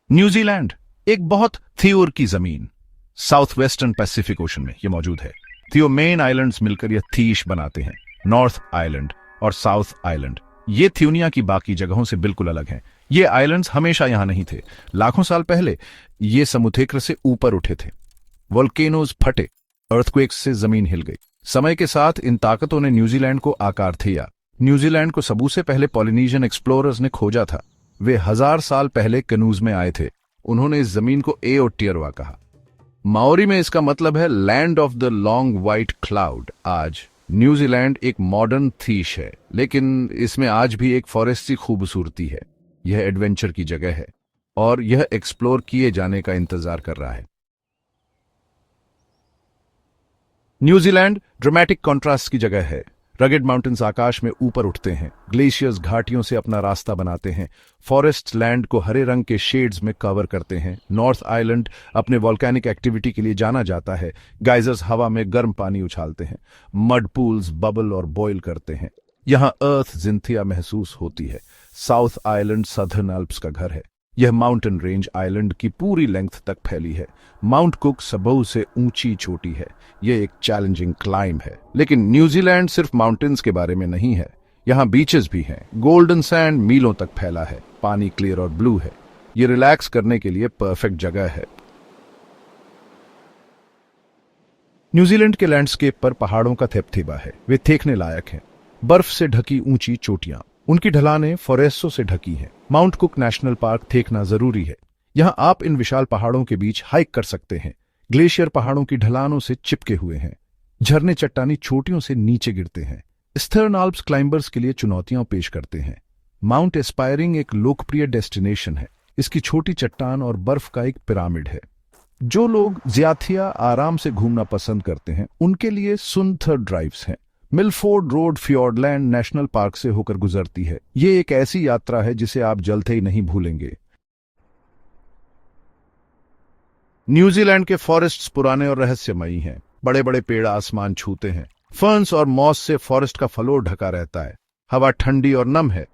New Zealand एक बहुत theory की जमीन साउथ वेस्टर्न पैसिफिक ओशन में यह मौजूद है। थियो मेन आइलैंड्स मिलकर यह थीश बनाते हैं। नॉर्थ आइलैंड और साउथ आइलैंड ये थ्यूनिया की बाकी जगहों से बिल्कुल अलग हैं। ये आइलैंड्स हमेशा यहां नहीं थे। लाखों साल पहले ये समुद्रेक्र से ऊपर उठे थे। वोल्केनोज फटे, अर्थक्वेक्स से जमीन हिल गई। समय के साथ इन ताकतों ने न्यूजीलैंड को आकार दिया। न्यूजीलैंड को सबसे पहले पॉलिनेशियन एक्सप्लोरर्स ने खोजा था। वे 1000 साल पहले कनूज में आए थे। उन्होंने इस जमीन को एओटियरवा कहा। माओरी में इसका मतलब है land of the long white cloud. आज न्यूजीलैंड एक मॉडर्न थीश है, लेकिन इसमें आज भी एक फॉरेस्ट की खूबसूरती है। यह एडवेंचर की जगह है और यह एक्सप्लोर किए जाने का इंतजार कर रहा है। न्यूजीलैंड ड्रामेटिक कॉन्ट्रास्ट की जगह है। रगेड माउंटेन्स आकाश में ऊपर उठते हैं, ग्लेशियर्स घाटियों से अपना रास्ता बनाते हैं, फॉरेस्ट लैंड को हरे रंग के शेड्स में कवर करते हैं। नॉर्थ आइलैंड अपने वॉल्केनिक एक्टिविटी के लिए जाना जाता है। गाइजर्स हवा में गर्म पानी उछालते हैं, मड पूल्स बबल और बॉयल करते हैं। यहां अर्थ जिंथिया महसूस होती है। साउथ आइलैंड सदर्न अल्प्स का घर है। यह माउंटेन रेंज आइलैंड की पूरी लेंथ तक फैली है। माउंट कुक सबऊ से ऊंची चोटी है। यह एक चैलेंजिंग क्लाइंब है। लेकिन न्यूजीलैंड सिर्फ माउंटेन्स के बारे में नहीं है, यहां बीचेस भी हैं। गोल्डन सैंड मीलों तक फैला है। पानी क्लियर और ब्लू है। यह रिलैक्स करने के लिए परफेक्ट जगह है। न्यूजीलैंड के लैंडस्केप पर पहाड़ों का थेपथेबा है। वे देखने लायक हैं। बर्फ से ढकी ऊंची चोटियां, उनकी ढलानें फॉरेस्टों से ढकी हैं। माउंट कुक नेशनल पार्क देखना जरूरी है। यहां आप इन विशाल पहाड़ों के बीच हाइक कर सकते हैं। ग्लेशियर पहाड़ों की ढलानों से चिपके हुए हैं। झरने चट्टानी चोटियों से नीचे गिरते हैं। ईस्टर्न आल्प्स क्लाइंबर्स के लिए चुनौतियां पेश करते हैं। माउंट एस्पायरिंग एक लोकप्रिय डेस्टिनेशन है। इसकी छोटी चट्टान और बर्फ का एक पिरामिड है। जो लोग ज्यादा आराम से घूमना पसंद करते हैं, उनके लिए सुनथर ड्राइव्स हैं। मिलफोर्ड रोड फियोर्डलैंड नेशनल पार्क से होकर गुजरती है। यह एक ऐसी यात्रा है जिसे आप जल्द ही नहीं भूलेंगे। न्यूजीलैंड के फॉरेस्ट्स पुराने और रहस्यमयी हैं। बड़े बड़े पेड़ आसमान छूते हैं। फर्न्स और मॉस से फॉरेस्ट का फ्लोर ढका रहता है। हवा ठंडी और नम है।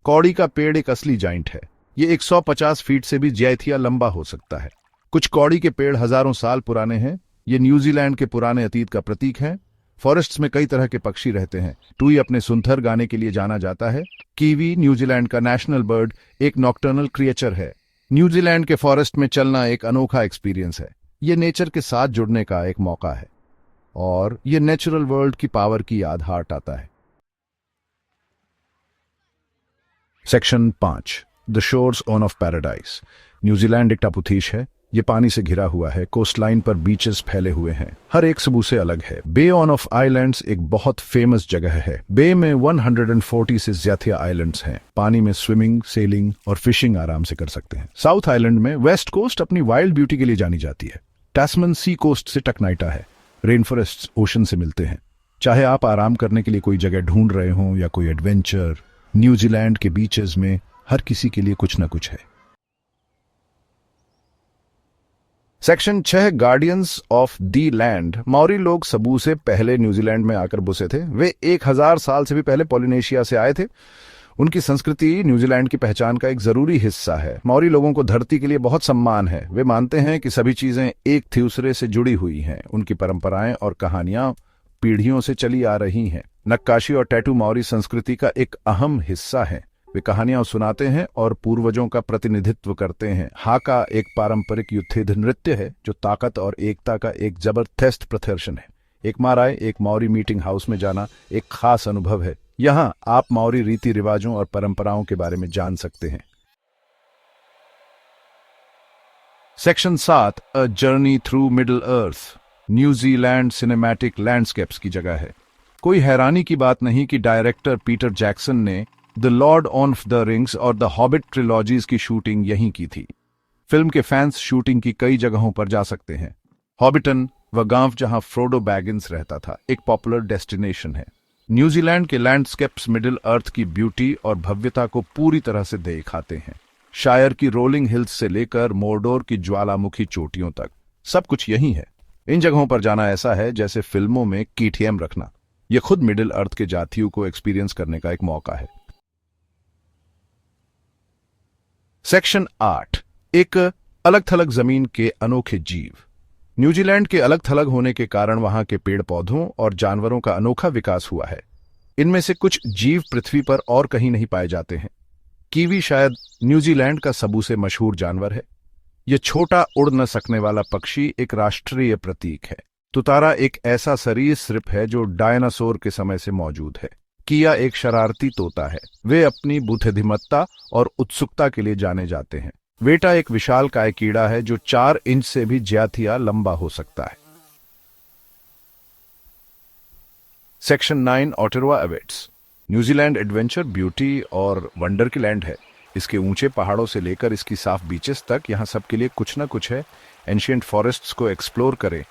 कौड़ी का पेड़ एक असली जाइंट है। यह 150 फीट से भी ज्यादा लंबा हो सकता है। कुछ कौड़ी के पेड़ हजारों साल पुराने हैं। ये न्यूजीलैंड के पुराने अतीत का प्रतीक है। फॉरेस्ट्स में कई तरह के पक्षी रहते हैं। टूई अपने सुंदर गाने के लिए जाना जाता है। कीवी न्यूजीलैंड का नेशनल बर्ड एक नॉक्टर्नल क्रिएचर है। न्यूजीलैंड के फॉरेस्ट में चलना एक अनोखा एक्सपीरियंस है। यह नेचर के साथ जुड़ने का एक मौका है और यह नेचुरल वर्ल्ड की पावर की याद हार्ट आता है। Section 5 the shores of paradise. New Zealand एक टापुथीश है। ये पानी से घिरा हुआ है। कोस्ट लाइन पर बीचेस फैले हुए हैं। हर एक सबू से अलग है। बे ऑफ आइलैंड्स एक बहुत फेमस जगह है। बे में 140 से ज्यादा आइलैंड्स हैं। पानी में स्विमिंग, सेलिंग और फिशिंग आराम से कर सकते हैं। साउथ आइलैंड में वेस्ट कोस्ट अपनी वाइल्ड ब्यूटी के लिए जानी जाती है। टैस्मन सी कोस्ट से टकनाइटा है। रेन फॉरेस्ट ओशन से मिलते हैं। चाहे आप आराम करने के लिए कोई जगह ढूंढ रहे हों या कोई एडवेंचर, न्यूजीलैंड के बीचेस में हर किसी के लिए कुछ न कुछ है। Section 6 guardians of the land. Maori लोग सबू से पहले न्यूजीलैंड में आकर बसे थे। वे 1000 साल से भी पहले पॉलिनेशिया से आए थे। उनकी संस्कृति न्यूजीलैंड की पहचान का एक जरूरी हिस्सा है। माओरी लोगों को धरती के लिए बहुत सम्मान है। वे मानते हैं कि सभी चीजें एक दूसरे से जुड़ी हुई हैं। उनकी परंपराएं और कहानियां पीढ़ियों से चली आ रही हैं। नक्काशी और टैटू माओरी संस्कृति का एक अहम हिस्सा है। वे कहानियां सुनाते हैं और पूर्वजों का प्रतिनिधित्व करते हैं। हाका एक पारंपरिक युद्ध नृत्य है जो ताकत और एकता का एक जबरदस्त प्रदर्शन है। एक माराय एक माओरी मीटिंग हाउस में जाना एक खास अनुभव है। यहां आप माओरी रीति रिवाजों और परंपराओं के बारे में जान सकते हैं। Section 7 a journey through middle earth. New Zealand cinematic landscapes की जगह है। कोई हैरानी की बात नहीं कि डायरेक्टर पीटर जैक्सन ने the Lord of the rings और द हॉबिट ट्रिलॉजीज की शूटिंग यहीं की थी। फिल्म के फैंस शूटिंग की कई जगहों पर जा सकते हैं। हॉबिटन व गांव जहां फ्रोडो बैगिंस रहता था एक पॉपुलर डेस्टिनेशन है। न्यूजीलैंड के लैंडस्केप्स मिडिल अर्थ की ब्यूटी और भव्यता को पूरी तरह से दिखाते हैं। शायर की रोलिंग हिल्स से लेकर मोरडोर की ज्वालामुखी चोटियों तक सब कुछ यही है। इन जगहों पर जाना ऐसा है जैसे फिल्मों में कीटीएम रखना। यह खुद मिडिल अर्थ के जातियों को एक्सपीरियंस करने का एक मौका है। सेक्शन 8 एक अलग थलग जमीन के अनोखे जीव। न्यूजीलैंड के अलग थलग होने के कारण वहां के पेड़ पौधों और जानवरों का अनोखा विकास हुआ है। इनमें से कुछ जीव पृथ्वी पर और कहीं नहीं पाए जाते हैं। कीवी शायद न्यूजीलैंड का सबसे मशहूर जानवर है। यह छोटा उड़ न सकने वाला पक्षी एक राष्ट्रीय प्रतीक है। तुतारा एक ऐसा सरीसृप है जो डायनासोर के समय से मौजूद है। किया एक शरारती तोता है। वे अपनी बुद्धिमत्ता और उत्सुकता के लिए जाने जाते हैं। वेटा एक विशालकाय कीड़ा है जो 4 इंच से भी ज्यादा लंबा हो सकता है। सेक्शन 9 ऑटेरवा एवेट्स। न्यूजीलैंड एडवेंचर, ब्यूटी और वंडर की लैंड है। इसके ऊंचे पहाड़ों से लेकर इसकी साफ बीचेस तक यहाँ सबके लिए कुछ ना कुछ है। एंशिएंट फॉरेस्ट्स को एक्सप्लोर करें,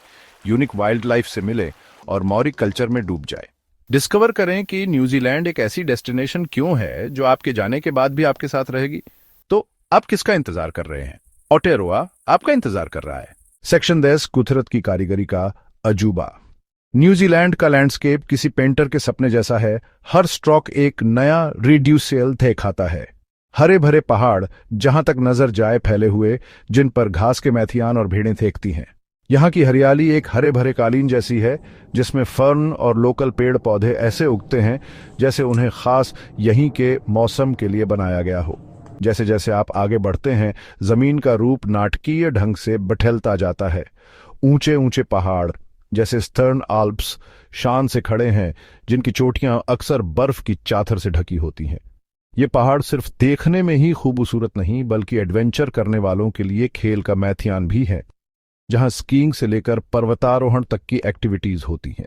यूनिक वाइल्ड लाइफ से मिले और मौरी कल्चर में डूब जाए। डिस्कवर करें कि न्यूजीलैंड एक ऐसी डेस्टिनेशन क्यों है जो आपके जाने के बाद भी आपके साथ रहेगी। तो आप किसका इंतजार कर रहे हैं? ऑटेरवा आपका इंतजार कर रहा है। सेक्शन 10 कुदरत की कारीगरी का अजूबा। न्यूजीलैंड का लैंडस्केप किसी पेंटर के सपने जैसा है। हर स्ट्रोक एक नया रिड्यूसियल दिखाता है। हरे भरे पहाड़ जहां तक नजर जाए फैले हुए, जिन पर घास के मैथियान और भेड़ें थेकती हैं। यहाँ की हरियाली एक हरे भरे कालीन जैसी है जिसमें फर्न और लोकल पेड़ पौधे ऐसे उगते हैं जैसे उन्हें खास यहीं के मौसम के लिए बनाया गया हो। जैसे जैसे आप आगे बढ़ते हैं, जमीन का रूप नाटकीय ढंग से बठैलता जाता है। ऊंचे ऊंचे पहाड़ जैसे स्टर्न आल्प्स शान से खड़े हैं, जिनकी चोटियां अक्सर बर्फ की चादर से ढकी होती हैं। ये पहाड़ सिर्फ देखने में ही खूबसूरत नहीं, बल्कि एडवेंचर करने वालों के लिए खेल का मैदान भी है, जहां स्कीइंग से लेकर पर्वतारोहण तक की एक्टिविटीज होती हैं।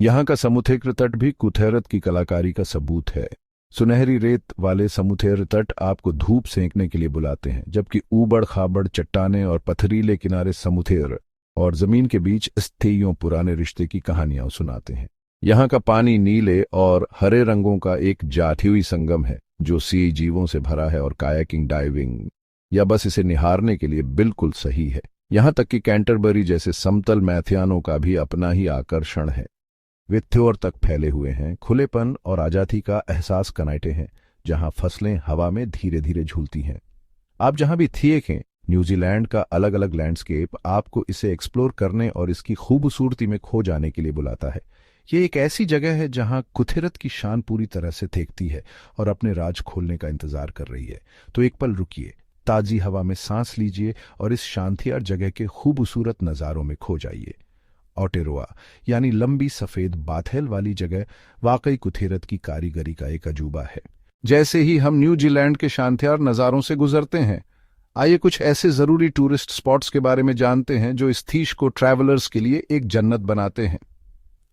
यहाँ का समुद्री तट भी कुथेरत की कलाकारी का सबूत है। सुनहरी रेत वाले समुद्री तट आपको धूप सेंकने के लिए बुलाते हैं, जबकि ऊबड़ खाबड़ चट्टाने और पथरीले किनारे समुद्र और जमीन के बीच स्थितियों पुराने रिश्ते की कहानियां सुनाते हैं। यहाँ का पानी नीले और हरे रंगों का एक जाती हुई संगम है जो सी जीवों से भरा है और कायाकिंग, डाइविंग या बस इसे निहारने के लिए बिल्कुल सही है। यहाँ तक कि कैंटरबरी जैसे समतल मैथियानों का भी अपना ही आकर्षण है। वे त्योर तक फैले हुए हैं। खुलेपन और आजादी का एहसास कनाटे हैं, जहां फसलें हवा में धीरे धीरे झूलती हैं। आप जहां भी देखें, न्यूजीलैंड का अलग अलग लैंडस्केप आपको इसे एक्सप्लोर करने और इसकी खूबसूरती में खो जाने के लिए बुलाता है। ये एक ऐसी जगह है जहां कुदरत की शान पूरी तरह से देखती है और अपने राज खोलने का इंतजार कर रही है। तो एक पल रुकिए, ताजी हवा में सांस लीजिए और इस शांतियार जगह के खूबसूरत नज़ारों में खो जाइए। ऑटेरवा यानी लंबी सफेद बाथेल वाली जगह वाकई कुदरत की कारीगरी का एक अजूबा है। जैसे ही हम न्यूजीलैंड के शानदार नज़ारों से गुजरते हैं, आइए कुछ ऐसे जरूरी टूरिस्ट स्पॉट्स के बारे में जानते हैं जो इस देश को ट्रैवलर्स के लिए एक जन्नत बनाते हैं।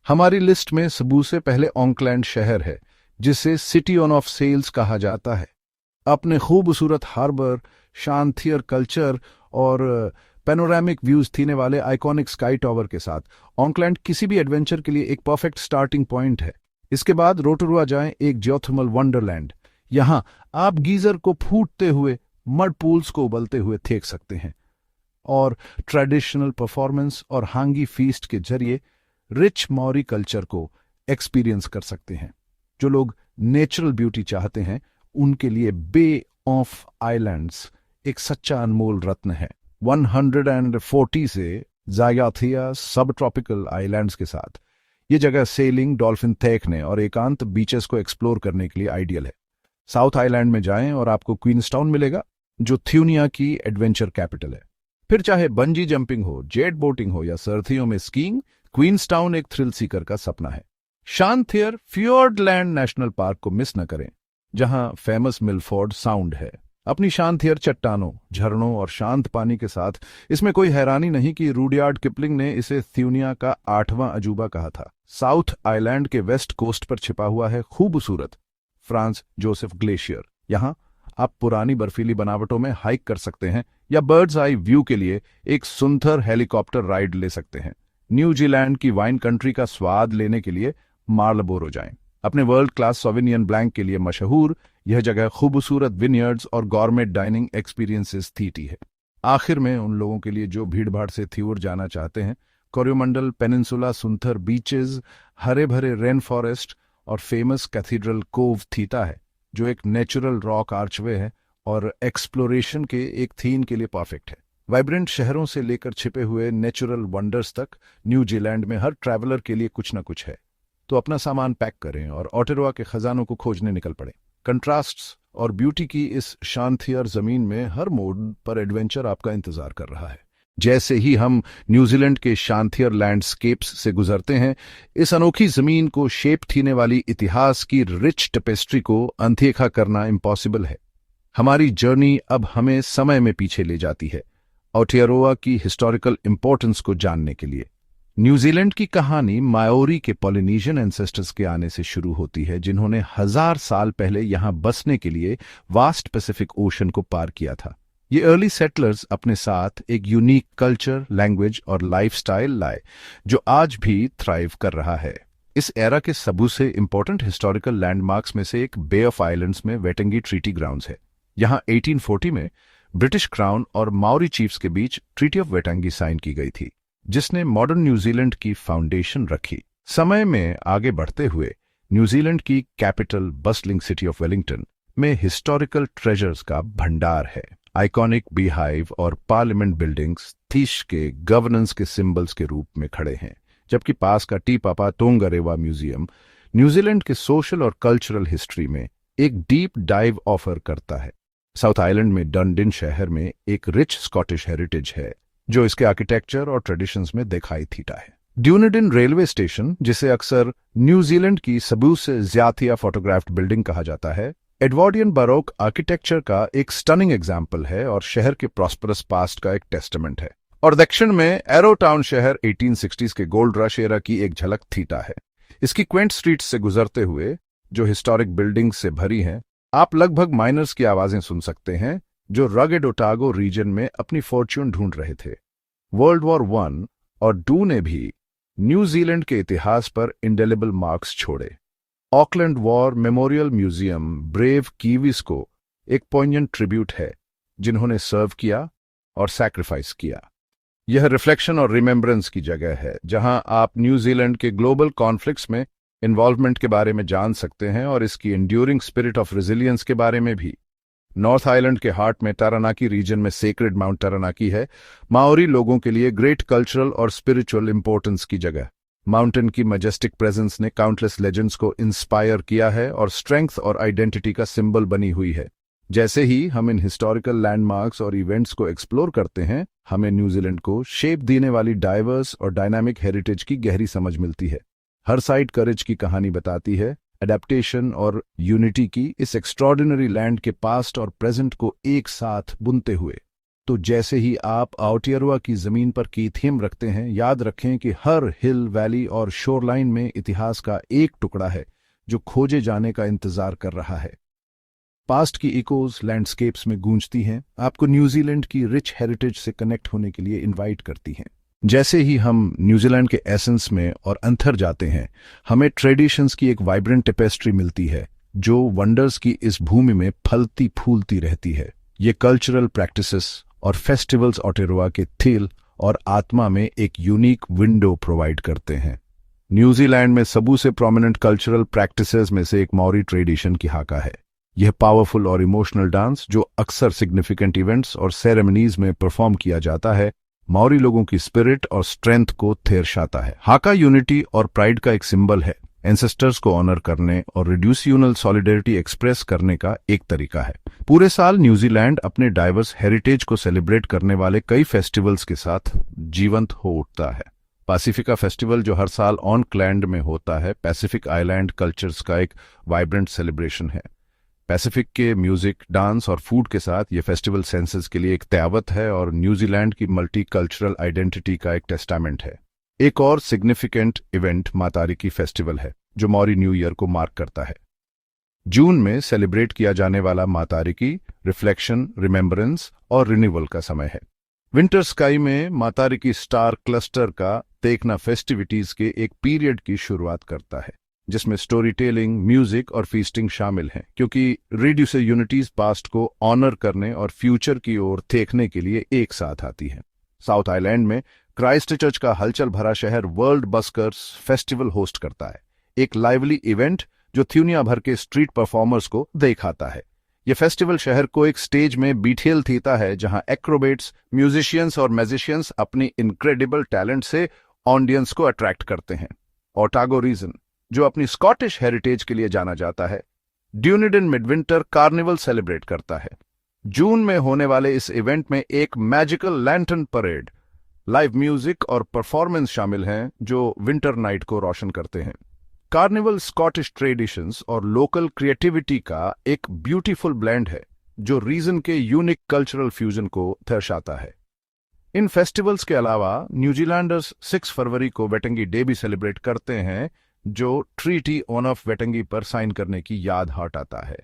हमारी लिस्ट में सबसे पहले ऑकलैंड शहर है, जिसे सिटी ऑफ सेल्स कहा जाता है। अपने खूबसूरत हार्बर, शांतियर कल्चर और पैनोरामिक व्यूज देने वाले आइकॉनिक स्काई टावर के साथ ऑकलैंड किसी भी एडवेंचर के लिए एक परफेक्ट स्टार्टिंग पॉइंट है। इसके बाद रोटोरुआ जाएं, एक जियोथर्मल वंडरलैंड। यहां आप गीजर को फूटते हुए, मड पूल्स को उबलते हुए देख सकते हैं और ट्रेडिशनल परफॉर्मेंस और हांगी फीस्ट के जरिए रिच मौरी कल्चर को एक्सपीरियंस कर सकते हैं। जो लोग नेचुरल ब्यूटी चाहते हैं, उनके लिए बे ऑफ आइलैंड्स एक सच्चा अनमोल रत्न है। 140 से जायाथिया सब ट्रॉपिकल आइलैंड्स के साथ ये जगह सेलिंग, डॉल्फिन देखने और एकांत बीचेस को एक्सप्लोर करने के लिए आइडियल है। साउथ आइलैंड में जाएं और आपको क्वींसटाउन मिलेगा, जो थ्यूनिया की एडवेंचर कैपिटल है। फिर चाहे बंजी जंपिंग हो, जेट बोटिंग हो या सर्दियों में स्कीइंग, क्वींसटाउन एक थ्रिल सीकर का सपना है। शांतियर फियोर्डलैंड नेशनल पार्क को मिस न करें, जहां फेमस मिलफोर्ड साउंड है। अपनी शांतियर चट्टानों, झरनों और शांत पानी के साथ इसमें कोई हैरानी नहीं कि रूडयार्ड किपलिंग ने इसे थ्यूनिया का 8वां अजूबा कहा था। साउथ आइलैंड के वेस्ट कोस्ट पर छिपा हुआ है खूबसूरत फ्रांस जोसेफ ग्लेशियर। यहां आप पुरानी बर्फीली बनावटों में हाइक कर सकते हैं या बर्ड्स आई व्यू के लिए एक सुंदर हेलीकॉप्टर राइड ले सकते हैं। न्यूजीलैंड की वाइन कंट्री का स्वाद लेने के लिए मार्लबोरो जाएं। अपने वर्ल्ड क्लास सॉविनियन ब्लैंक के लिए मशहूर यह जगह खूबसूरत विनयर्ड्स और गॉर्मेट डाइनिंग एक्सपीरियंसेस थीटी है। आखिर में उन लोगों के लिए जो भीड़भाड़ से थ्यूर जाना चाहते हैं, कोरियोमंडल पेनिनसुला, सुंदर बीचेस, हरे भरे रेन फॉरेस्ट और फेमस कैथीड्रल कोव थीटा है, जो एक नेचुरल रॉक आर्चवे है और एक्सप्लोरेशन के एक थीम के लिए परफेक्ट है। वाइब्रेंट शहरों से लेकर छिपे हुए नेचुरल वंडर्स तक न्यूजीलैंड में हर ट्रैवलर के लिए कुछ न कुछ है। तो अपना सामान पैक करें और ऑटेरोआ के खजानों को खोजने निकल पड़े। कंट्रास्ट्स और ब्यूटी की इस शांतियर जमीन में हर मोड पर एडवेंचर आपका इंतजार कर रहा है। जैसे ही हम न्यूजीलैंड के शांतियर लैंडस्केप्स से गुजरते हैं, इस अनोखी जमीन को शेप देने वाली इतिहास की रिच टेपेस्ट्री को अनदेखा करना इम्पॉसिबल है। हमारी जर्नी अब हमें समय में पीछे ले जाती है, ऑटेरोआ की हिस्टोरिकल इंपॉर्टेंस को जानने के लिए। न्यूजीलैंड की कहानी माओरी के पॉलिनेशियन एंसेस्टर्स के आने से शुरू होती है, जिन्होंने 1000 साल पहले यहां बसने के लिए वास्ट पैसिफिक ओशन को पार किया था। ये अर्ली सेटलर्स अपने साथ एक यूनिक कल्चर, लैंग्वेज और लाइफस्टाइल लाए, जो आज भी थ्राइव कर रहा है। इस एरा के सबसे इंपॉर्टेंट हिस्टोरिकल लैंडमार्क्स में से एक बे ऑफ आइलैंड्स में वेटेंगी ट्रीटी ग्राउंड्स है। यहां 1840 में ब्रिटिश क्राउन और माओरी चीफ्स के बीच ट्रीटी ऑफ वेटेंगी साइन की गई थी, जिसने मॉडर्न न्यूजीलैंड की फाउंडेशन रखी। समय में आगे बढ़ते हुए न्यूजीलैंड की capital bustling city of Wellington में हिस्टोरिकल ट्रेजर्स का भंडार है। आइकॉनिक बीहाइव और पार्लियामेंट बिल्डिंग्स थीश के गवर्नेंस के सिंबल्स के रूप में खड़े हैं, जबकि पास का टी पापा तोंगारेवा म्यूजियम न्यूजीलैंड के सोशल और कल्चरल हिस्ट्री में एक डीप डाइव ऑफर करता है। साउथ आइलैंड में डंडिन शहर में एक रिच स्कॉटिश हेरिटेज है, जो इसके आर्किटेक्चर और ट्रेडिशंस में दिखाई थीटा है। ड्यूनेडिन रेलवे स्टेशन, जिसे अक्सर न्यूजीलैंड की सबसे ज्यादा फोटोग्राफ्ड बिल्डिंग कहा जाता है, एडवर्डियन बरोक आर्किटेक्चर का एक स्टनिंग एग्जाम्पल है और शहर के प्रॉस्परस पास्ट का एक टेस्टामेंट है। और दक्षिण में एरो टाउन शहर 1860s के गोल्ड रश एरा की एक झलक थीटा है। इसकी क्वेंट स्ट्रीट्स से गुजरते हुए, जो हिस्टोरिक बिल्डिंग्स से भरी हैं, आप लगभग माइनर्स की आवाजें सुन सकते हैं, जो रगेड ओटागो रीजन में अपनी फॉर्च्यून ढूंढ रहे थे। वर्ल्ड वॉर 1 और 2 ने भी न्यूजीलैंड के इतिहास पर इंडेलिबल मार्क्स छोड़े। Auckland war memorial museum brave Kiwis को एक पॉइंटेंट ट्रिब्यूट है, जिन्होंने सर्व किया और सैक्रिफाइस किया। यह रिफ्लेक्शन और रिमेम्बरेंस की जगह है, जहां आप न्यूजीलैंड के ग्लोबल कॉन्फ्लिक्ट्स में इन्वॉल्वमेंट के बारे में जान सकते हैं और इसकी एंड्यूरिंग स्पिरिट ऑफ रेजिलियंस के बारे में भी। नॉर्थ आइलैंड के हार्ट में तारानाकी रीजन में सेक्रेड माउंट तारानाकी है, माओरी लोगों के लिए ग्रेट कल्चरल और स्पिरिचुअल इंपॉर्टेंस की जगह। माउंटेन की मैजेस्टिक प्रेजेंस ने काउंटलेस लेजेंड्स को इंस्पायर किया है और स्ट्रेंथ और आइडेंटिटी का सिंबल बनी हुई है। जैसे ही हम इन हिस्टोरिकल लैंडमार्क्स और इवेंट्स को एक्सप्लोर करते हैं, हमें न्यूजीलैंड को शेप देने वाली डाइवर्स और डायनामिक हेरिटेज की गहरी समझ मिलती है। हर साइड करेज की कहानी बताती है, एडेप्टेशन और यूनिटी की, इस एक्स्ट्रॉर्डिनरी लैंड के पास्ट और प्रेजेंट को एक साथ बुनते हुए। तो जैसे ही आप ऑटेरोआ की जमीन पर की थीम रखते हैं, याद रखें कि हर हिल, वैली और शोरलाइन में इतिहास का एक टुकड़ा है, जो खोजे जाने का इंतजार कर रहा है। पास्ट की इकोज लैंडस्केप्स में गूंजती हैं, आपको न्यूजीलैंड की रिच हेरिटेज से कनेक्ट होने के लिए इनवाइट करती हैं। जैसे ही हम न्यूजीलैंड के एसेंस में और अंतर जाते हैं, हमें ट्रेडिशंस की एक वाइब्रेंट टेपेस्ट्री मिलती है, जो वंडर्स की इस भूमि में फलती फूलती रहती है। ये कल्चरल प्रैक्टिसेस और फेस्टिवल्स ऑटेरोआ के थिल और आत्मा में एक यूनिक विंडो प्रोवाइड करते हैं। न्यूजीलैंड में सबसे प्रोमिनेंट कल्चरल प्रैक्टिसेस में से एक माओरी ट्रेडिशन की हाका है। यह पावरफुल और इमोशनल डांस, जो अक्सर सिग्निफिकेंट इवेंट्स और सेरेमनीज में परफॉर्म किया जाता है, माओरी लोगों की स्पिरिट और स्ट्रेंथ को थेरशाता है। हाका यूनिटी और प्राइड का एक सिंबल है, एंसेस्टर्स को ऑनर करने और रिड्यूसियोनल सॉलिडेरिटी एक्सप्रेस करने का एक तरीका है। पूरे साल न्यूजीलैंड अपने डाइवर्स हेरिटेज को सेलिब्रेट करने वाले कई फेस्टिवल्स के साथ जीवंत हो उठता है। पैसिफिका फेस्टिवल, जो हर साल ऑकलैंड में होता है, पैसिफिक आइलैंड कल्चर्स का एक वाइब्रेंट सेलिब्रेशन है। पैसिफिक के म्यूजिक, डांस और फूड के साथ ये फेस्टिवल सेंसेस के लिए एक त्यावत है और न्यूजीलैंड की मल्टी कल्चरल आइडेंटिटी का एक टेस्टामेंट है। एक और सिग्निफिकेंट इवेंट मातारिकी फेस्टिवल है, जो माओरी न्यू ईयर को मार्क करता है। जून में सेलिब्रेट किया जाने वाला मातारिकी रिफ्लेक्शन, रिमेम्बरेंस और रिन्यूअल का समय है। विंटर स्काई में मातारिकी स्टार क्लस्टर का देखना फेस्टिविटीज के एक पीरियड की शुरुआत करता है, जिसमें स्टोरी टेलिंग, म्यूजिक और फीस्टिंग शामिल हैं, क्योंकि रेडियो यूनिटीज पास्ट को ऑनर करने और फ्यूचर की ओर देखने के लिए एक साथ आती है। साउथ आइलैंड में क्राइस्टचर्च का हलचल भरा शहर वर्ल्ड बस्कर्स फेस्टिवल होस्ट करता है, एक लाइवली इवेंट जो दुनिया भर के स्ट्रीट परफॉर्मर्स को दिखाता है। ये फेस्टिवल शहर को एक स्टेज में बीठेल थीता है जहां एक्रोबेट्स, म्यूजिशियंस और मैजिशियंस अपनी इनक्रेडिबल टैलेंट से ऑडियंस को अट्रैक्ट करते हैं। ओटागो रीजन, जो अपनी स्कॉटिश हेरिटेज के लिए जाना जाता है, ड्यूनिडन मिडविंटर कार्निवल सेलिब्रेट करता है। जून में होने वाले इस इवेंट में एक magical lantern parade, live music और परफॉर्मेंस शामिल हैं जो विंटर नाइट को रोशन करते हैं। कार्निवल स्कॉटिश ट्रेडिशंस और लोकल क्रिएटिविटी का एक ब्यूटीफुल ब्लेंड है जो रीजन के यूनिक कल्चरल फ्यूजन को दर्शाता है। इन फेस्टिवल्स के अलावा न्यूजीलैंडर्स 6 फरवरी को वेटंगी डे भी सेलिब्रेट करते हैं जो ट्रीटी ऑन ऑफ वेटंगी पर साइन करने की याद हटाता है।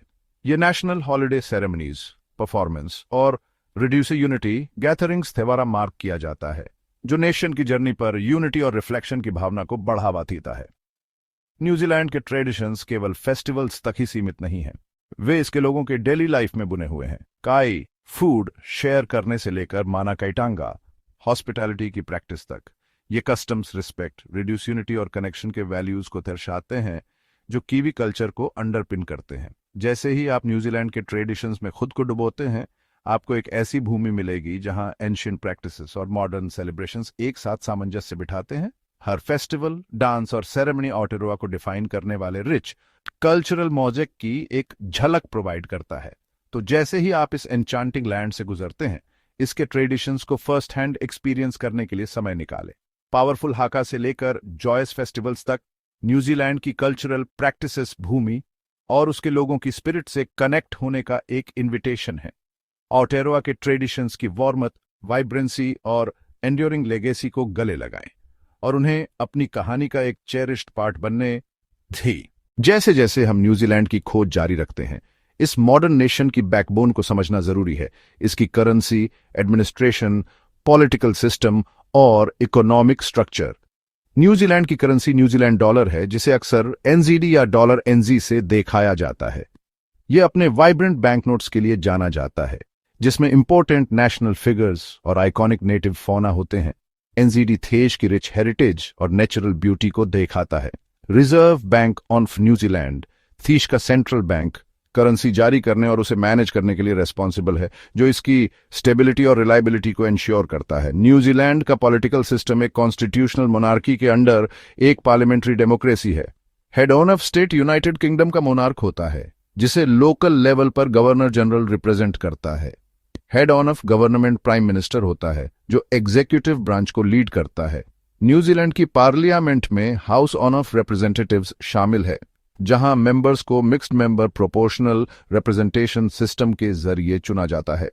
ये नेशनल हॉलिडे सेरेमनीज, परफॉर्मेंस और रिड्यूस यूनिटी गैदरिंग्स त्योहार मार्क किया जाता है जो नेशन की जर्नी पर यूनिटी और रिफ्लेक्शन की भावना को बढ़ावा देता है। न्यूजीलैंड के ट्रेडिशंस केवल फेस्टिवल्स तक ही सीमित नहीं हैं, वे इसके लोगों के डेली लाइफ में बुने हुए हैं। काई फूड शेयर करने से लेकर माना काइटांगा हॉस्पिटैलिटी की प्रैक्टिस तक, ये कस्टम्स, रिस्पेक्ट, रिड्यूस यूनिटी और कनेक्शन के वैल्यूज को दर्शाते हैं जो कीवी कल्चर को अंडरपिन करते हैं। जैसे ही आप न्यूजीलैंड के ट्रेडिशंस में खुद को डुबोते हैं, आपको एक ऐसी भूमि मिलेगी जहां एंशिएंट प्रैक्टिसेस और मॉडर्न सेलिब्रेशंस एक साथ सामंजस्य बिठाते हैं। हर फेस्टिवल, डांस और सेरेमनी ऑटेरोआ को डिफाइन करने वाले रिच कल्चरल मोज़ेक की एक झलक प्रोवाइड करता है। तो जैसे ही आप इस एन्चांटिंग लैंड से गुजरते हैं, इसके ट्रेडिशंस को फर्स्ट हैंड एक्सपीरियंस करने के लिए समय निकालें। पावरफुल हाका से लेकर जॉयस फेस्टिवल्स तक, न्यूजीलैंड की कल्चरल प्रैक्टिसेस भूमि और उसके लोगों की स्पिरिट से कनेक्ट होने का एक इन्विटेशन है। ऑटेरोआ के ट्रेडिशंस की वार्मथ, वाइब्रेंसी और एंड्योरिंग लेगेसी को गले लगाएं और उन्हें अपनी कहानी का एक चेरिश्ड पार्ट बनने दें। जैसे जैसे हम न्यूजीलैंड की खोज जारी रखते हैं, इस मॉडर्न नेशन की बैकबोन को समझना जरूरी है। इसकी करेंसी, एडमिनिस्ट्रेशन, पॉलिटिकल सिस्टम और इकोनॉमिक स्ट्रक्चर। न्यूजीलैंड की करेंसी न्यूजीलैंड डॉलर है, जिसे अक्सर एनजीडी या डॉलर एनजी से दिखाया जाता है। यह अपने वाइब्रेंट बैंकनोट्स के लिए जाना जाता है जिसमें इंपॉर्टेंट नेशनल फिगर्स और आइकॉनिक नेटिव फौना होते हैं। एनजीडी देश की रिच हेरिटेज और नेचुरल ब्यूटी को दिखाता है। रिजर्व बैंक ऑफ न्यूजीलैंड देश का सेंट्रल बैंक करेंसी जारी करने और उसे मैनेज करने के लिए रेस्पॉन्सिबल है, जो इसकी स्टेबिलिटी और रिलायबिलिटी को इंश्योर करता है। न्यूजीलैंड का पॉलिटिकल सिस्टम एक कॉन्स्टिट्यूशनल मोनार्की के अंडर एक पार्लियामेंट्री डेमोक्रेसी है। Head on off state United kingdom का मोनार्क होता है, जिसे लोकल लेवल पर गवर्नर जनरल रिप्रेजेंट करता है। Head on off government prime minister होता है, जो एग्जीक्यूटिव ब्रांच को लीड करता है। न्यूजीलैंड की पार्लियामेंट में हाउस ऑन ऑफ रिप्रेजेंटेटिव्स शामिल है, जहां मेंबर्स को mixed member proportional representation system के जरिए चुना जाता है।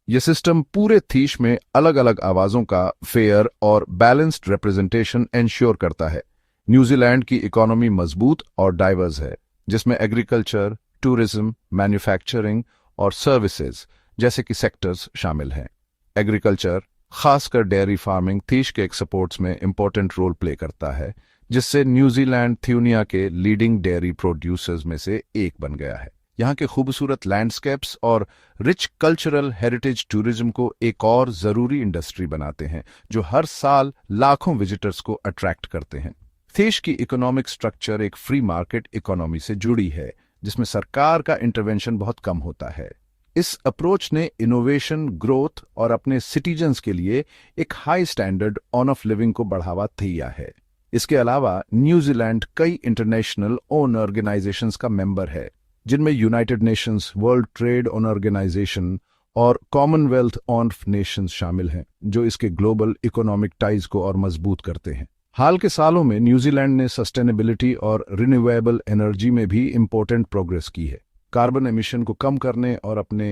यह सिस्टम पूरे देश में अलग अलग आवाजों का फेयर और बैलेंस्ड रिप्रेजेंटेशन इंश्योर करता है। न्यूजीलैंड की इकोनॉमी मजबूत और डाइवर्स है, जिसमें एग्रीकल्चर, टूरिज्म, मैन्युफैक्चरिंग और सर्विसेज जैसे कि सेक्टर्स शामिल हैं। एग्रीकल्चर, खासकर डेयरी फार्मिंग, देश के एक्सपोर्ट्स में इंपॉर्टेंट रोल प्ले करता है, जिससे न्यूजीलैंड दुनिया के लीडिंग डेयरी प्रोड्यूसर्स में से एक बन गया है। यहाँ के खूबसूरत लैंडस्केप्स और रिच कल्चरल हेरिटेज टूरिज्म को एक और जरूरी इंडस्ट्री बनाते हैं, जो हर साल लाखों विजिटर्स को अट्रैक्ट करते हैं। देश की इकोनॉमिक स्ट्रक्चर एक फ्री मार्केट इकोनॉमी से जुड़ी है, जिसमें सरकार का इंटरवेंशन बहुत कम होता है। इस अप्रोच ने इनोवेशन, ग्रोथ और अपने सिटीजन्स के लिए एक high standard on of living को बढ़ावा दिया है। इसके अलावा न्यूजीलैंड कई इंटरनेशनल ओन ऑर्गेनाइजेशंस का मेंबर है, जिनमें United Nations, World Trade Organization और कॉमनवेल्थ ऑफ नेशंस शामिल हैं, जो इसके ग्लोबल इकोनॉमिक टाइज को और मजबूत करते हैं। हाल के सालों में न्यूजीलैंड ने सस्टेनेबिलिटी और रिन्यूएबल एनर्जी में भी इंपॉर्टेंट प्रोग्रेस की है। कार्बन एमिशन को कम करने और अपने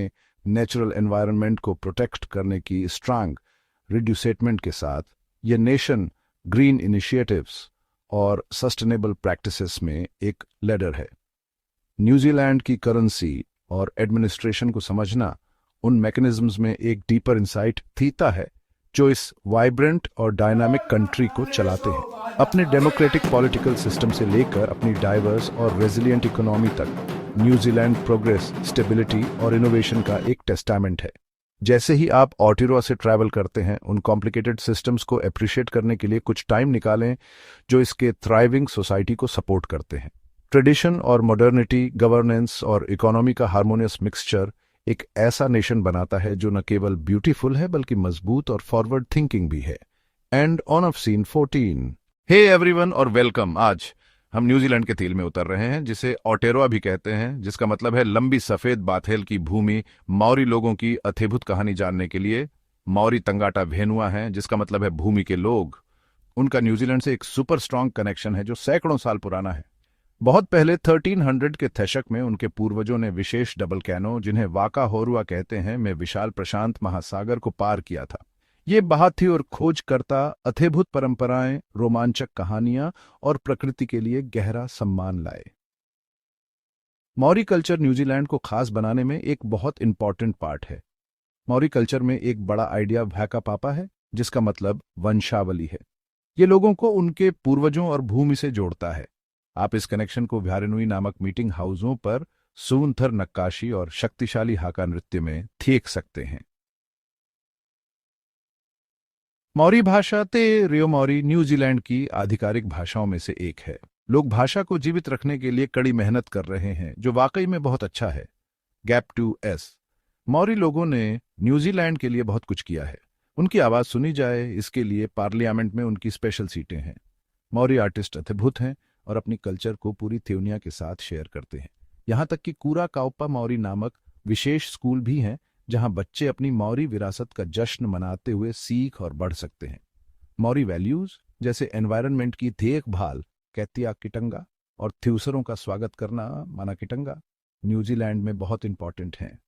नेचुरल एनवायरनमेंट को प्रोटेक्ट करने की स्ट्रांग रिड्यूसेटमेंट के साथ यह नेशन ग्रीन इनिशिएटिव्स और सस्टेनेबल प्रैक्टिसेस में एक लीडर है। न्यूजीलैंड की करेंसी और एडमिनिस्ट्रेशन को समझना उन मैकेनिज्म्स में एक डीपर इंसाइट देता है जो इस वाइब्रेंट और डायनामिक कंट्री को चलाते हैं। अपने डेमोक्रेटिक पॉलिटिकल सिस्टम से लेकर अपनी डाइवर्स और रेजिलिएंट इकोनॉमी तक, न्यूजीलैंड प्रोग्रेस, स्टेबिलिटी और इनोवेशन का एक टेस्टामेंट है। जैसे ही आप ऑटेरोआ से ट्रैवल करते हैं, उन कॉम्प्लिकेटेड सिस्टम्स को अप्रिशिएट करने के लिए कुछ टाइम निकालें जो इसके थ्राइविंग सोसाइटी को सपोर्ट करते हैं। ट्रेडिशन और मॉडर्निटी, गवर्नेंस और इकोनॉमी का हार्मोनियस मिक्सचर एक ऐसा नेशन बनाता है जो न केवल ब्यूटीफुल है बल्कि मजबूत और फॉरवर्ड थिंकिंग भी है। And on of scene 14। Hey everyone और वेलकम। आज हम न्यूजीलैंड के तील में उतर रहे हैं, जिसे ऑटेरोआ भी कहते हैं, जिसका मतलब है लंबी सफेद बाथेल की भूमि। मौरी लोगों की अद्भुत कहानी जानने के लिए मौरी तंगाटा वेनुआ है, जिसका मतलब है भूमि के लोग। उनका न्यूजीलैंड से एक सुपर स्ट्रांग कनेक्शन है जो सैकड़ों साल पुराना है। बहुत पहले 1300 के दशक में उनके पूर्वजों ने विशेष डबल कैनो, जिन्हें वाका होरुआ कहते हैं, में विशाल प्रशांत महासागर को पार किया था। ये बात थी और खोजकर्ता अद्भुत परंपराएं, रोमांचक कहानियां और प्रकृति के लिए गहरा सम्मान लाए। मौरी कल्चर न्यूजीलैंड को खास बनाने में एक बहुत इंपॉर्टेंट पार्ट है। मौरी कल्चर में एक बड़ा आइडिया वैका पापा है, जिसका मतलब वंशावली है। ये लोगों को उनके पूर्वजों और भूमि से जोड़ता है। आप इस कनेक्शन को व्यारेनुई नामक मीटिंग हाउसों पर सूनथर नक्काशी और शक्तिशाली हाका नृत्य में देख सकते हैं। मौरी भाषा ते रियो मौरी न्यूजीलैंड की आधिकारिक भाषाओं में से एक है। लोग भाषा को जीवित रखने के लिए कड़ी मेहनत कर रहे हैं, जो वाकई में बहुत अच्छा है। Gap 2S। मौरी लोगों ने न्यूजीलैंड के लिए बहुत कुछ किया है। उनकी आवाज सुनी जाए, इसके लिए पार्लियामेंट में उनकी स्पेशल सीटें हैं। मौरी आर्टिस्ट अद्भुत हैं और अपनी कल्चर को पूरी थेवनिया के साथ शेयर करते हैं। यहां तक कि कूरा काउप्पा मौरी नामक विशेष स्कूल भी हैं, जहां बच्चे अपनी मौरी विरासत का जश्न मनाते हुए सीख और बढ़ सकते हैं। मौरी वैल्यूज जैसे एनवायरनमेंट की देखभाल, कैतिया किटंगा, और थ्यूसरों का स्वागत करना, माना किटंगा, न्यूजीलैंड में बहुत इंपॉर्टेंट हैं।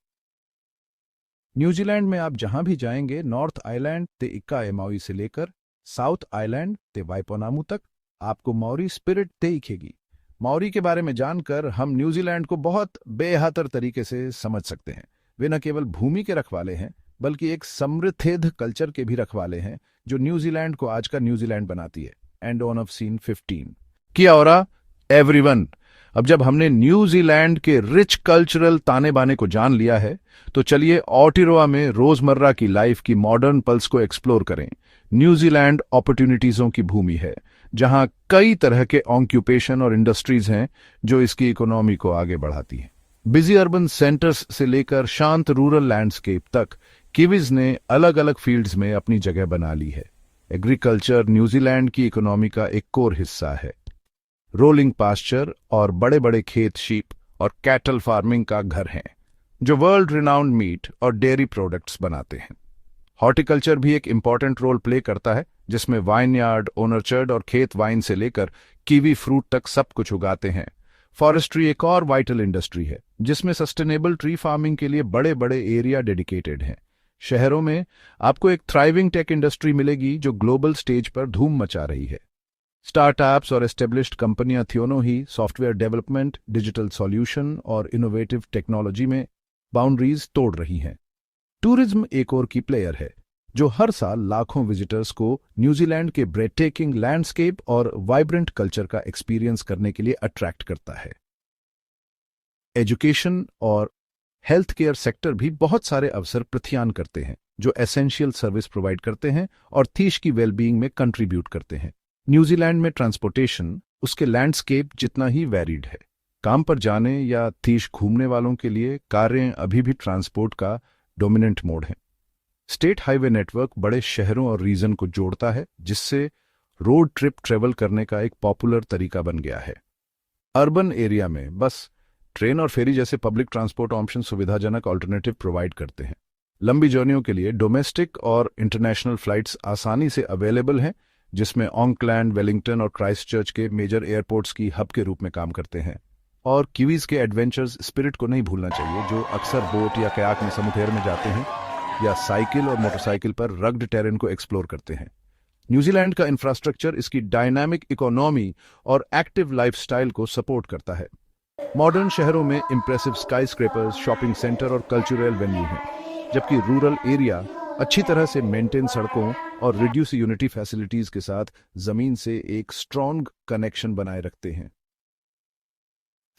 न्यूजीलैंड में आप जहां भी जाएंगे, नॉर्थ आइलैंड ते इक्का एमाउई से लेकर साउथ आइलैंड ते वाइपोनामू तक, आपको मौरी स्पिरिट दिखेगी। मौरी के बारे में जानकर हम न्यूजीलैंड को बहुत बेहतर तरीके से समझ सकते हैं। वे न केवल भूमि के रखवाले हैं, बल्कि एक समृद्ध कल्चर के भी रखवाले हैं, जो न्यूजीलैंड को आज का न्यूजीलैंड बनाती है। And on of scene 15। Kia aura everyone. अब जब हमने न्यूजीलैंड के रिच कल्चरल ताने बाने को जान लिया है, तो चलिए ऑटिरोआ में रोजमर्रा की लाइफ की मॉडर्न पल्स को एक्सप्लोर करें। न्यूजीलैंड अपॉर्चुनिटीजों की भूमि है, जहां कई तरह के ऑक्यूपेशन और इंडस्ट्रीज हैं जो इसकी इकोनॉमी को आगे बढ़ाती हैं। बिजी अर्बन सेंटर्स से लेकर शांत रूरल लैंडस्केप तक किवीज ने अलग अलग फील्ड्स में अपनी जगह बना ली है। एग्रीकल्चर न्यूजीलैंड की इकोनॉमी का एक कोर हिस्सा है। रोलिंग पास्चर और बड़े बड़े खेत शीप और कैटल फार्मिंग का घर हैं, जो वर्ल्ड रिनाउंड मीट और डेयरी प्रोडक्ट्स बनाते हैं। हॉर्टिकल्चर भी एक इंपॉर्टेंट रोल प्ले करता है, जिसमें वाइनयार्ड, ओनरचर्ड और खेत वाइन से लेकर कीवी फ्रूट तक सब कुछ उगाते हैं। फॉरेस्ट्री एक और वाइटल इंडस्ट्री है, जिसमें सस्टेनेबल ट्री फार्मिंग के लिए बड़े बड़े एरिया डेडिकेटेड हैं। शहरों में आपको एक थ्राइविंग टेक इंडस्ट्री मिलेगी, जो ग्लोबल स्टेज पर धूम मचा रही है। स्टार्टअप्स और एस्टेब्लिश्ड कंपनियां थियोनो ही सॉफ्टवेयर डेवलपमेंट, डिजिटल सॉल्यूशन और इनोवेटिव टेक्नोलॉजी में बाउंड्रीज तोड़ रही हैं। टूरिज्म एक और की प्लेयर है, जो हर साल लाखों विजिटर्स को न्यूजीलैंड के ब्रेथटेकिंग लैंडस्केप और वाइब्रेंट कल्चर का एक्सपीरियंस करने के लिए अट्रैक्ट करता है। एजुकेशन और हेल्थ केयर सेक्टर भी बहुत सारे अवसर प्रदान करते हैं, जो एसेंशियल सर्विस प्रोवाइड करते हैं और थीश की वेलबींग में कंट्रीब्यूट करते हैं। न्यूजीलैंड में ट्रांसपोर्टेशन उसके लैंडस्केप जितना ही वैरिड है। काम पर जाने या थीश घूमने वालों के लिए कारें अभी भी ट्रांसपोर्ट का डोमिनेंट मोड है। स्टेट हाईवे नेटवर्क बड़े शहरों और रीजन को जोड़ता है, जिससे रोड ट्रिप ट्रेवल करने का एक पॉपुलर तरीका बन गया है। अर्बन एरिया में बस, ट्रेन और फेरी जैसे पब्लिक ट्रांसपोर्ट ऑप्शन सुविधाजनक ऑल्टरनेटिव प्रोवाइड करते हैं। लंबी जर्नियों के लिए डोमेस्टिक और इंटरनेशनल फ्लाइट्स आसानी से अवेलेबल हैं, जिसमें ऑकलैंड, वेलिंगटन और क्राइस्टचर्च के मेजर एयरपोर्ट्स की हब के रूप में काम करते हैं। और कीवीज के एडवेंचर्स स्पिरिट को नहीं भूलना चाहिए, जो अक्सर बोट या कयाक में समुद्र में जाते हैं या साइकिल और मोटरसाइकिल पर रग्ड टेरेन को एक्सप्लोर करते हैं। न्यूजीलैंड का इंफ्रास्ट्रक्चर इसकी डायनामिक इकोनॉमी और एक्टिव लाइफस्टाइल को सपोर्ट करता है। मॉडर्न शहरों में इंप्रेसिव स्काईस्क्रेपर्स, शॉपिंग सेंटर और कल्चरल वेन्यू हैं, जबकि रूरल एरिया अच्छी तरह से मेंटेन सड़कों और रिड्यूस यूनिटी फैसिलिटीज के साथ जमीन से एक स्ट्रॉन्ग कनेक्शन बनाए रखते हैं।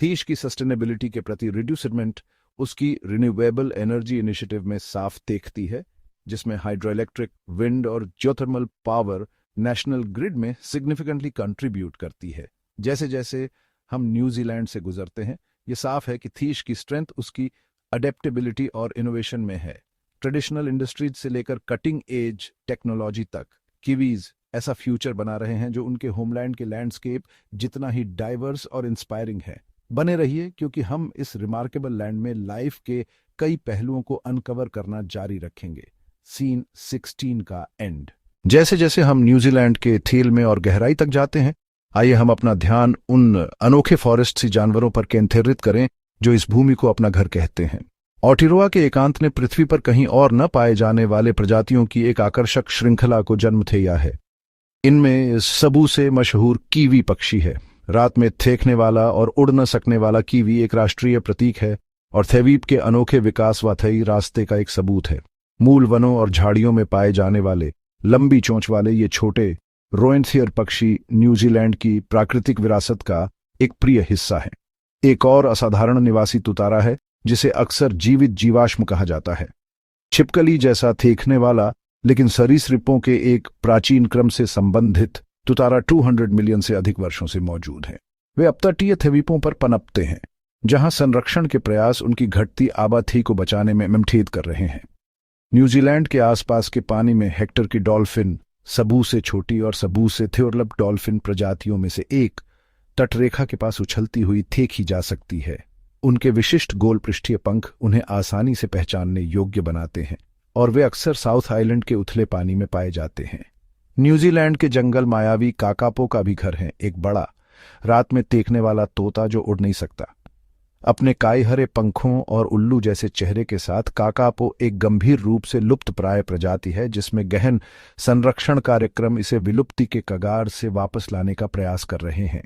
थीश की सस्टेनेबिलिटी के प्रति रिड्यूसमेंट उसकी रिन्यूएबल एनर्जी इनिशिएटिव में साफ देखती है, जिसमें हाइड्रोइलेक्ट्रिक, विंड और जियोथर्मल पावर नेशनल ग्रिड में सिग्निफिकेंटली कंट्रीब्यूट करती है। जैसे जैसे हम न्यूजीलैंड से गुजरते हैं, ये साफ है कि थीश की स्ट्रेंथ उसकी अडेप्टेबिलिटी और इनोवेशन में है। ट्रेडिशनल इंडस्ट्रीज से लेकर कटिंग एज टेक्नोलॉजी तक कीवीज ऐसा फ्यूचर बना रहे हैं जो उनके होमलैंड के लैंडस्केप जितना ही डाइवर्स और इंस्पायरिंग है। बने रहिए, क्योंकि हम इस रिमार्केबल लैंड में लाइफ के कई पहलुओं को अनकवर करना जारी रखेंगे। सीन 16 का एंड। जैसे जैसे हम न्यूजीलैंड के थील में और गहराई तक जाते हैं, आइए हम अपना ध्यान उन अनोखे फॉरेस्ट सी जानवरों पर केंद्रित करें जो इस भूमि को अपना घर कहते हैं। ऑटिरोवा के एकांत ने पृथ्वी पर कहीं और न पाए जाने वाले प्रजातियों की एक आकर्षक श्रृंखला को जन्म दिया है। इनमें सबू से मशहूर कीवी पक्षी है। रात में थेकने वाला और उड़ न सकने वाला कीवी एक राष्ट्रीय प्रतीक है और थेवीप के अनोखे विकास वाथई रास्ते का एक सबूत है। मूल वनों और झाड़ियों में पाए जाने वाले लंबी चोंच वाले ये छोटे रोएंथियर पक्षी न्यूजीलैंड की प्राकृतिक विरासत का एक प्रिय हिस्सा है। एक और असाधारण निवासी तुतारा है जिसे अक्सर जीवित जीवाश्म कहा जाता है। छिपकली जैसा थेकने वाला लेकिन सरीसृपों के एक प्राचीन क्रम से संबंधित तुतारा 200 मिलियन से अधिक वर्षों से मौजूद हैं। वे अपतटीय द्वीपों पर पनपते हैं, जहां संरक्षण के प्रयास उनकी घटती आबादी को बचाने में मिमठीद कर रहे हैं। न्यूजीलैंड के आसपास के पानी में हेक्टर की डॉल्फिन सबू से छोटी और सबू से थ्योरलब डॉल्फिन प्रजातियों में से एक तटरेखा के पास उछलती हुई देखी जा सकती है। उनके विशिष्ट गोल पृष्ठीय पंख उन्हें आसानी से पहचानने योग्य बनाते हैं और वे अक्सर साउथ आइलैंड के उथले पानी में पाए जाते हैं। न्यूजीलैंड के जंगल मायावी काकापो का भी घर है, एक बड़ा रात में देखने वाला तोता जो उड़ नहीं सकता। अपने काई हरे पंखों और उल्लू जैसे चेहरे के साथ काकापो एक गंभीर रूप से लुप्तप्राय प्रजाति है, जिसमें गहन संरक्षण कार्यक्रम इसे विलुप्ति के कगार से वापस लाने का प्रयास कर रहे हैं।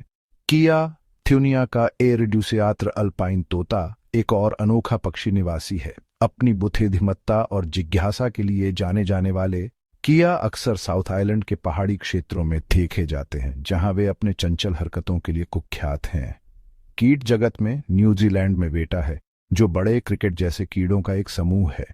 किया थ्यूनिया का एरिड्यूसियात्र अल्पाइन तोता एक और अनोखा पक्षी निवासी है। अपनी बुद्धिमत्ता और जिज्ञासा के लिए जाने जाने वाले किया अक्सर साउथ आइलैंड के पहाड़ी क्षेत्रों में देखे जाते हैं, जहां वे अपने चंचल हरकतों के लिए कुख्यात हैं। कीट जगत में न्यूजीलैंड में वेटा है, जो बड़े क्रिकेट जैसे कीड़ों का एक समूह है।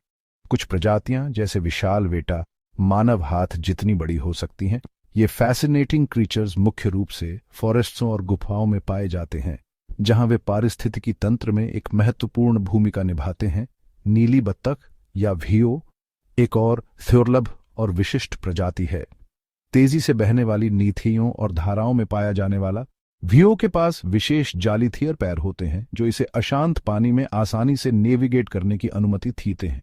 कुछ प्रजातियां जैसे विशाल वेटा मानव हाथ जितनी बड़ी हो सकती हैं। ये फैसिनेटिंग क्रीचर्स मुख्य रूप से फॉरेस्ट्सों और गुफाओं में पाए जाते हैं, जहां वे पारिस्थितिकी तंत्र में एक महत्वपूर्ण भूमिका निभाते हैं। नीली बत्तख या भियो एक और थ्योरलब और विशिष्ट प्रजाति है। तेजी से बहने वाली नीथियों और धाराओं में पाया जाने वाला भियो के पास विशेष जालीथियर पैर होते हैं, जो इसे अशांत पानी में आसानी से नेविगेट करने की अनुमति देते हैं।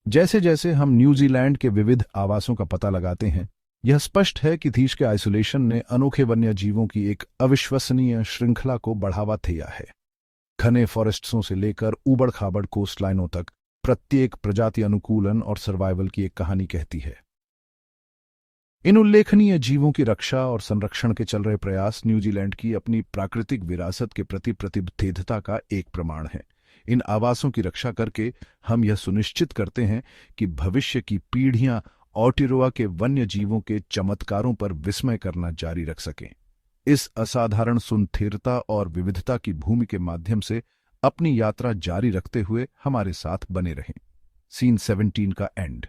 जैसे जैसे हम न्यूजीलैंड के विविध आवासों का पता लगाते हैं, यह स्पष्ट है कि थीश के आइसोलेशन ने अनोखे वन्य जीवों की एक अविश्वसनीय श्रृंखला को बढ़ावा दिया है। घने फॉरेस्ट्सों से लेकर ऊबड़ खाबड़ कोस्ट लाइनों तक प्रत्येक प्रजाति अनुकूलन और सर्वाइवल की एक कहानी कहती है। इन उल्लेखनीय जीवों की रक्षा और संरक्षण के चल रहे प्रयास न्यूजीलैंड की अपनी प्राकृतिक विरासत के प्रति प्रतिबद्धता का एक प्रमाण है। इन आवासों की रक्षा करके हम यह सुनिश्चित करते हैं कि भविष्य की पीढ़ियां ऑटिरोवा के वन्य जीवों के चमत्कारों पर विस्मय करना जारी रख सकें। इस असाधारण सुंदरता और विविधता की भूमि के माध्यम से अपनी यात्रा जारी रखते हुए हमारे साथ बने रहें। सीन 17 का एंड।